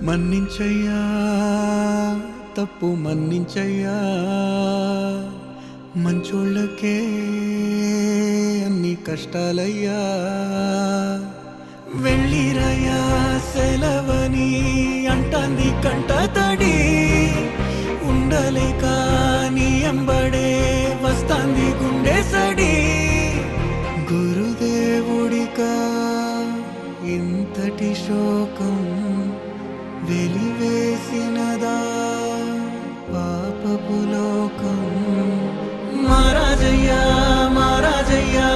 మన్నించయ్యా తప్పు మన్నించయ్యా మంచోళ్ళకే అన్ని కష్టాలయ్యా వెళ్ళిరయ్యా సెలవని అంటాంది కంట తడి ఉండలేక నీ ఎంబడే వస్తాంది గుండె సడి గురుదేవుడికా ఇంతటి శోకం వెలివేసినదా పాపపు లోకం మహారాజయ్యా మహారాజయ్యా